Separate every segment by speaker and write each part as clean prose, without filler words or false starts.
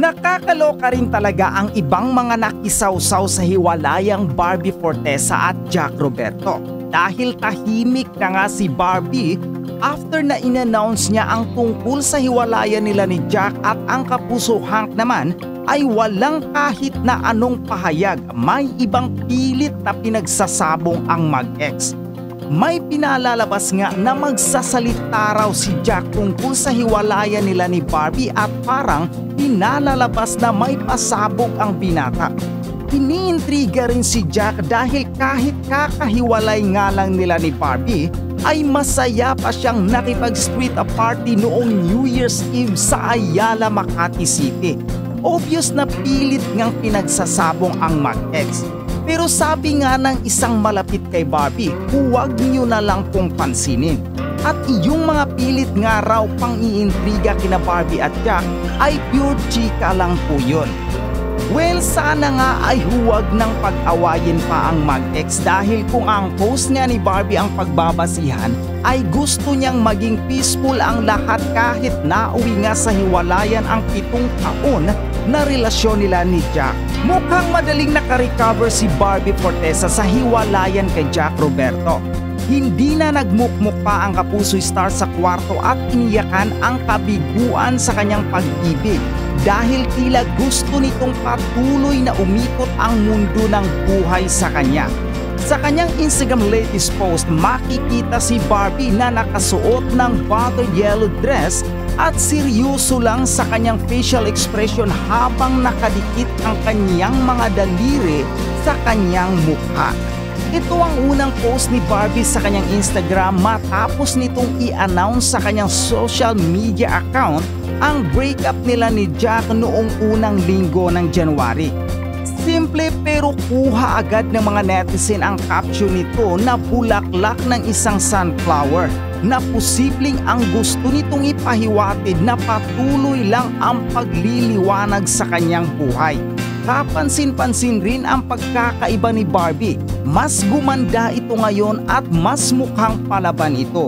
Speaker 1: Nakakaloka rin talaga ang ibang mga nakisawsaw sa hiwalayang Barbie Forteza at Jack Roberto. Dahil tahimik na nga si Barbie after na in-announce niya ang tungkol sa hiwalayan nila ni Jack, at ang kapuso Hank naman ay walang kahit na anong pahayag. May ibang pilit na pinagsasabong ang mag-ex. May pinalalabas nga na magsasalita raw si Jack tungkol sa hiwalayan nila ni Barbie at parang pinalalabas na may pasabog ang binata. Iniintriga rin si Jack dahil kahit kakahiwalay nga lang nila ni Barbie ay masaya pa siyang nakipag-street party noong New Year's Eve sa Ayala, Makati City. Obvious na pilit ngang pinagsasabong ang mag-ex. Pero sabi nga ng isang malapit kay Barbie, huwag niyo na lang pong pansinin. At yung mga pilit nga raw pang iintriga kina Barbie at Jack ay pure chika lang po yun. Well, sana nga ay huwag nang pag-awayin pa ang mag-ex, dahil kung ang post nga ni Barbie ang pagbabasihan ay gusto niyang maging peaceful ang lahat kahit nauwi nga sa hiwalayan ang 7 taon na relasyon nila ni Jack. Mukhang madaling nakarecover si Barbie Forteza sa hiwalayan kay Jack Roberto. Hindi na nagmukmuk pa ang kapuso star sa kwarto at iniyakan ang kabiguan sa kanyang pag-ibig, dahil tila gusto nitong patuloy na umikot ang mundo ng buhay sa kanya. Sa kanyang Instagram latest post, makikita si Barbie na nakasuot ng buttered yellow dress at seryoso lang sa kanyang facial expression habang nakadikit ang kanyang mga daliri sa kanyang mukha. Ito ang unang post ni Barbie sa kanyang Instagram matapos nitong i-announce sa kanyang social media account ang breakup nila ni Jack noong unang linggo ng January. Simple pero kuha agad ng mga netizen ang caption nito na bulaklak ng isang sunflower, na posibleng ang gusto nitong ipahiwatig na patuloy lang ang pagliliwanag sa kanyang buhay. Kapansin-pansin rin ang pagkakaiba ni Barbie. Mas gumanda ito ngayon at mas mukhang palaban ito.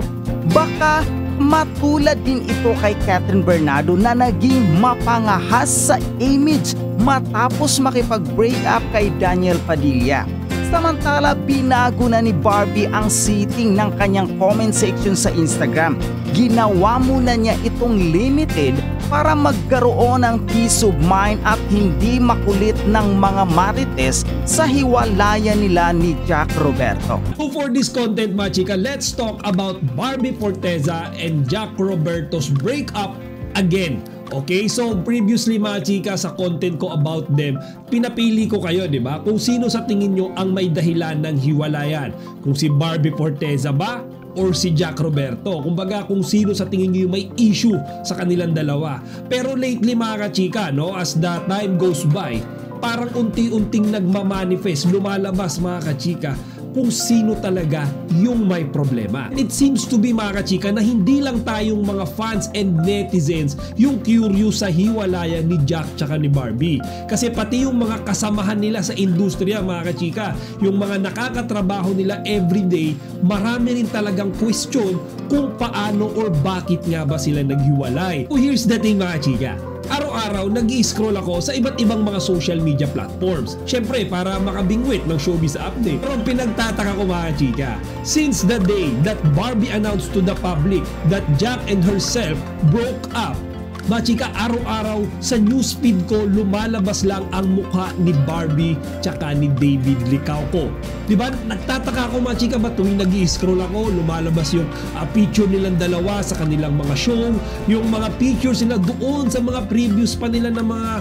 Speaker 1: Baka matulad din ito kay Catherine Bernardo na naging mapangahas sa image matapos makipag-break up kay Daniel Padilla. Samantala, binago na ni Barbie ang setting ng kanyang comment section sa Instagram. Ginawa muna niya itong limited para magkaroon ng peace of mind at hindi makulit ng mga marites sa hiwalayan nila ni Jack Roberto.
Speaker 2: So for this content, mga chika, let's talk about Barbie Forteza and Jack Roberto's breakup again. Okay, so previously mga chika, sa content ko about them, pinapili ko kayo, di ba? Kung sino sa tingin nyo ang may dahilan ng hiwalayan. Kung si Barbie Forteza ba or si Jack Roberto. Kumbaga kung sino sa tingin nyo yung may issue sa kanilang dalawa. Pero lately mga chika, no, as the time goes by, parang unti-unting nagmamanifest, lumalabas mga kachika, kung sino talaga yung may problema. It seems to be mga kachika na hindi lang tayong mga fans and netizens yung curious sa hiwalayan ni Jack tsaka ni Barbie. Kasi pati yung mga kasamahan nila sa industriya mga kachika, yung mga nakakatrabaho nila everyday, marami rin talagang question kung paano or bakit nga ba sila naghiwalay. So here's the thing mga chika. Araw-araw nag-i-scroll ako sa iba't ibang mga social media platforms. Syempre para makabingwit ng showbiz update. Pero ang pinagtataka ko mga chika, since the day that Barbie announced to the public that Jack and herself broke up, mga chika, araw-araw sa newsfeed ko lumalabas lang ang mukha ni Barbie tsaka ni David Licauco. Diba? Nagtataka ako mga chika ba tuwing nag-i-scroll ako, lumalabas yung picture nilang dalawa sa kanilang mga show, yung mga pictures nila doon sa mga previous pa nila ng mga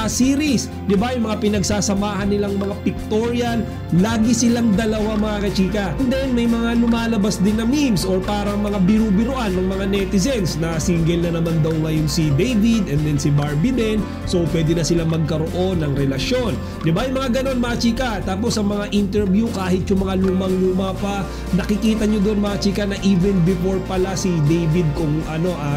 Speaker 2: series. Diba? Yung mga pinagsasamahan nilang mga pictorial, lagi silang dalawa mga kachika. And then may mga lumalabas din na memes or parang mga biru-biruan ng mga netizens na single na naman daw ngayon si David and then si Barbie din, so pwede na silang magkaroon ng relasyon. Diba yung mga ganon mga chika? Tapos sa mga interview, kahit yung mga lumang-luma pa, nakikita nyo doon mga chika na even before pala si David kung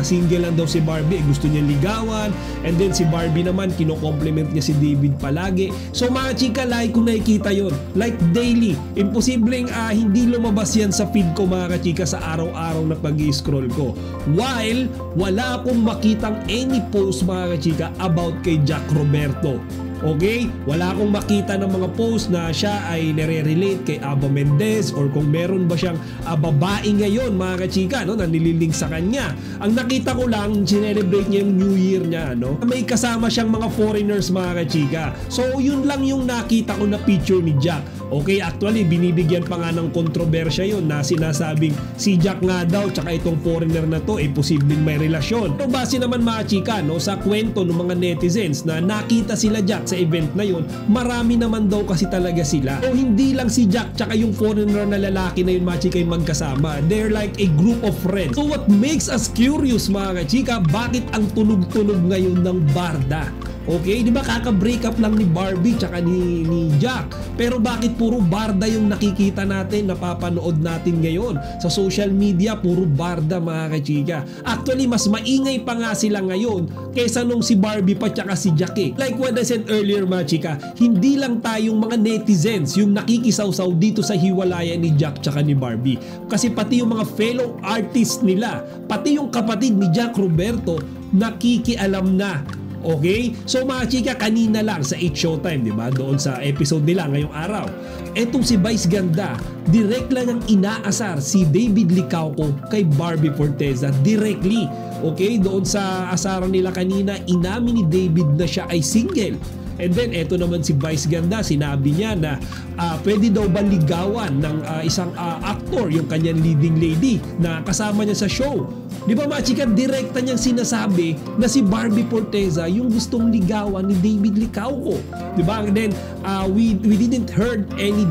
Speaker 2: single lang daw si Barbie, gusto niya ligawan, and then si Barbie naman kino-compliment niya si David palagi. So mga chika, like kung nakikita yon, like daily, imposibleng hindi lumabas yan sa feed ko mga chika sa araw-araw na pag-i-scroll ko, while wala akong makitang any post mga kachika about kay Jack Roberto. Okay? Wala akong makita ng mga post na siya ay nire-relate kay Ava Mendez or kung meron ba siyang babae ngayon mga kachika, no, na nililink sa kanya. Ang nakita ko lang, sinelebrate niya yung New Year niya, no? May kasama siyang mga foreigners mga kachika. So yun lang yung nakita ko na picture ni Jack. Okay, actually binibigyan pa nga ng kontrobersya yun na sinasabing si Jack nga daw tsaka itong foreigner na to posibleng may relasyon. Pero base naman mga chika, no, sa kwento ng mga netizens na nakita sila Jack sa event na yun, marami naman daw kasi talaga sila. So hindi lang si Jack tsaka yung foreigner na lalaki na yun mga chika yung magkasama. They're like a group of friends. So what makes us curious mga chika, bakit ang tunog-tunog ngayon ng Barda? Okay, di ba kaka-break up lang ni Barbie tsaka ni Jack, pero bakit puro Barda yung nakikita natin, napapanood natin ngayon sa social media? Puro Barda mga kachika. Actually mas maingay pa nga sila ngayon kaysa nung si Barbie pa tsaka si Jack eh. Like what I said earlier mga chika, hindi lang tayong mga netizens yung nakikisawsaw dito sa hiwalayan ni Jack tsaka ni Barbie, kasi pati yung mga fellow artists nila, pati yung kapatid ni Jack Roberto nakikialam na. Okay? So mga chika, kanina lang sa 8 Showtime, di ba? Doon sa episode nila ngayong araw. Etong si Vice Ganda, direct lang ang inaasar si David Licauco kay Barbie Forteza directly. Okay? Doon sa asaran nila kanina, inamin ni David na siya ay single. And then eto naman si Vice Ganda, sinabi niya na pwede daw ba ligawan ng isang actor yung kanyang leading lady na kasama niya sa show. Di ba mga chika, direkta niyang sinasabi na si Barbie Forteza yung gustong ligawan ni David Licauco. Di ba? And then we didn't heard any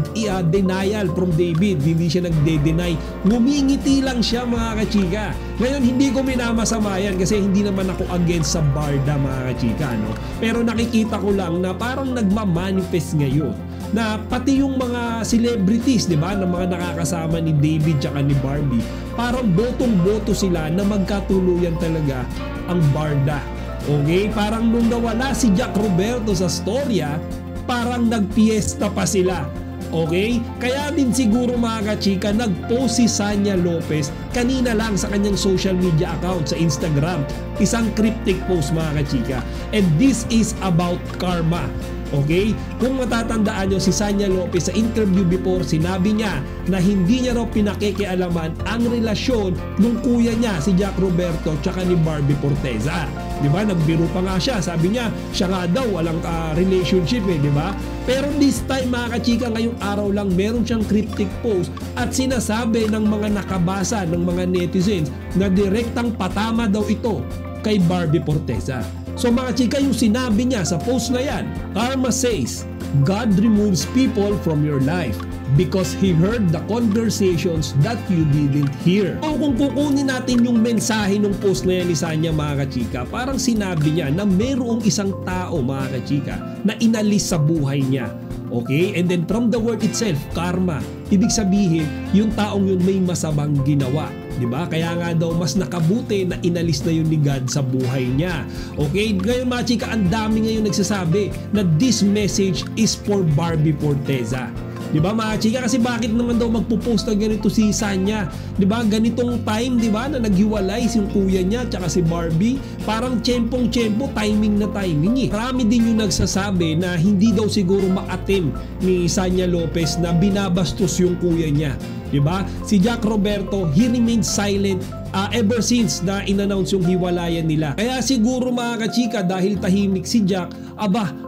Speaker 2: denial from David. Hindi siya nagde-deny. Ngumingiti lang siya mga kachika. Ngayon hindi ko minamasama yan kasi hindi naman ako against sa Barda mga kachika, no? Pero nakikita ko lang na parang nagmamanifest ngayon na pati yung mga celebrities, di ba, na mga nakakasama ni David tsaka ni Barbie, parang botong-boto sila na magkatuluyan talaga ang Barda. Okay? Parang nung nawala si Jack Roberto sa storya, parang nagpiesta pa sila. Okay? Kaya din siguro mga kachika, nag-post si Sanya Lopez kanina lang sa kanyang social media account sa Instagram. Isang cryptic post mga kachika. And this is about karma. Okay? Kung matatandaan nyo, si Sanya Lopez sa interview before, sinabi niya na hindi niya raw pinakikialaman ang relasyon ng kuya niya, si Jack Roberto, tsaka ni Barbie Forteza. Diba? Nagbiro pa nga siya. Sabi niya, siya nga daw, walang relationship eh, diba? Pero this time mga kachika, ngayong araw lang, meron siyang cryptic post at sinasabi ng mga nakabasa, ng mga netizens, na direktang patama daw ito kay Barbie Forteza. So mga chika, yung sinabi niya sa post na yan, karma says, God removes people from your life because He heard the conversations that you didn't hear. O kung kukunin natin yung mensahe ng post na yan ni Sanya mga kachika, parang sinabi niya na mayroong isang tao mga kachika na inalis sa buhay niya. Okay? And then from the word itself, karma, ibig sabihin, yung taong yun may masamang ginawa. Diba? Kaya nga daw mas nakabuti na inalis na yun ni God sa buhay niya. Okay? Ngayon mga chika, ang dami ngayon nagsasabi na this message is for Barbie Forteza. Diba mga chika? Kasi bakit naman daw magpo-post na ganito si Sanya? Diba? Ganitong time, diba? Na naghiwalay yung kuya niya tsaka si Barbie. Parang tiyempong-tiyempo, timing na timing eh. Marami din yung nagsasabi na hindi daw siguro ma-attempt ni Sanya Lopez na binabastos yung kuya niya. Diba? Si Jack Roberto, he remained silent ever since na in-announce yung hiwalayan nila. Kaya siguro mga kachika, dahil tahimik si Jack,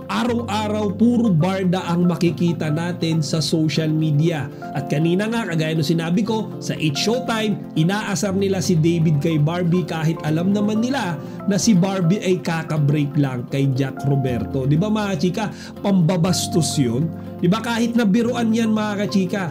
Speaker 2: araw-araw puro Barda ang makikita natin sa social media. At kanina nga, kagaya ng sinabi ko, sa 8 Showtime, inaasar nila si David kay Barbie kahit alam naman nila na si Barbie ay kakabreak lang kay Jack Roberto. Di ba mga chika, pambabastos yun? Di ba kahit na biruan yan mga kachika,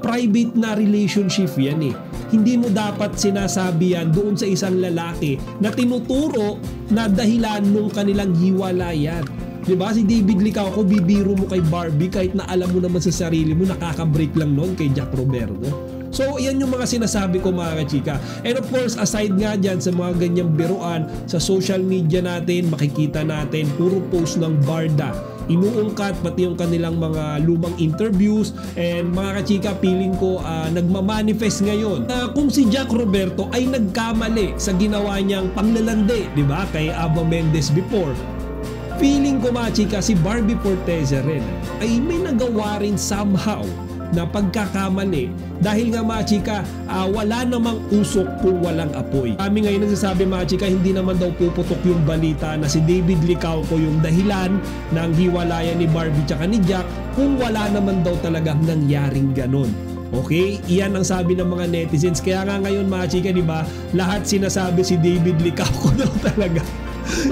Speaker 2: private na relationship yan eh. Hindi mo dapat sinasabi yan doon sa isang lalaki na tinuturo na dahilan nung kanilang hiwalayan. Diba? Si David Licauco, bibiro mo kay Barbie kahit na alam mo naman sa sarili mo nakaka-break lang noon kay Jack Roberto. So yan yung mga sinasabi ko mga kachika. And of course, aside nga dyan sa mga ganyang biruan, sa social media natin, makikita natin puro post ng Barda. inuungkat pati yung kanilang mga lumang interviews. And mga kachika, feeling ko nagmamanifest ngayon na kung si Jack Roberto ay nagkamali sa ginawa niyang panglalandi, di ba, kay Ava Mendez before. Feeling ko mga chika, si Barbie Forteza rin ay may nagawa rin somehow na pagkakamali dahil nga mga chika, wala namang usok kung walang apoy. Kami ngayon nagsasabi mga chika, hindi naman daw puputok yung balita na si David Licauco yung dahilan ng hiwalayan ni Barbie tsaka ni Jack kung wala naman daw talagang nangyaring ganon. Okay? Iyan ang sabi ng mga netizens. Kaya nga ngayon mga chika, di ba, lahat sinasabi si David Licauco daw talaga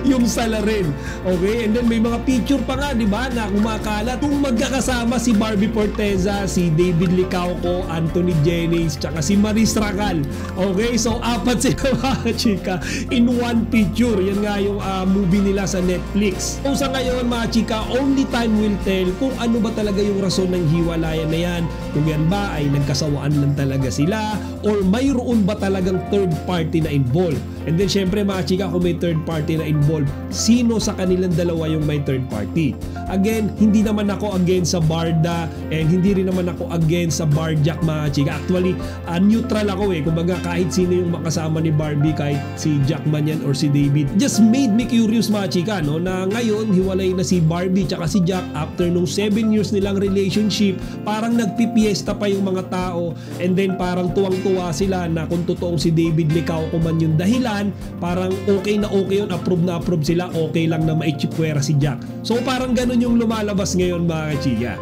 Speaker 2: yung salarin. Okay? And then may mga picture pa nga, di ba, na kumakalat kung magkakasama si Barbie Forteza, si David Licauco, Anthony Jennings, tsaka si Maris Racal. Okay? So, 4 sila mga chika in one picture. Yan nga yung movie nila sa Netflix. So, sa ngayon mga chika, only time will tell kung ano ba talaga yung rason ng hiwalayan na yan. Kung yan ba ay nagkasawaan lang talaga sila or mayroon ba talagang third party na involved. And then syempre mga chika, kung may third party na involved, sino sa kanilang dalawa yung may third party? Again, hindi naman ako against sa Barda and hindi rin naman ako against sa Barjack mga chika. Actually, neutral ako eh. Kumbaga kahit sino yung makasama ni Barbie, kahit si Jack man yan or si David. Just made me curious mga chika, no? Na ngayon, hiwalay na si Barbie tsaka si Jack after nung 7 years nilang relationship. Parang nagpipiesta pa yung mga tao and then parang tuwang-tuwa sila na kung totoong si David Licauco man yung dahilan, parang okay na okay yun, approve na approve sila, okay lang na maitsipwera si Jack. So parang ganun yung lumalabas ngayon mga chika.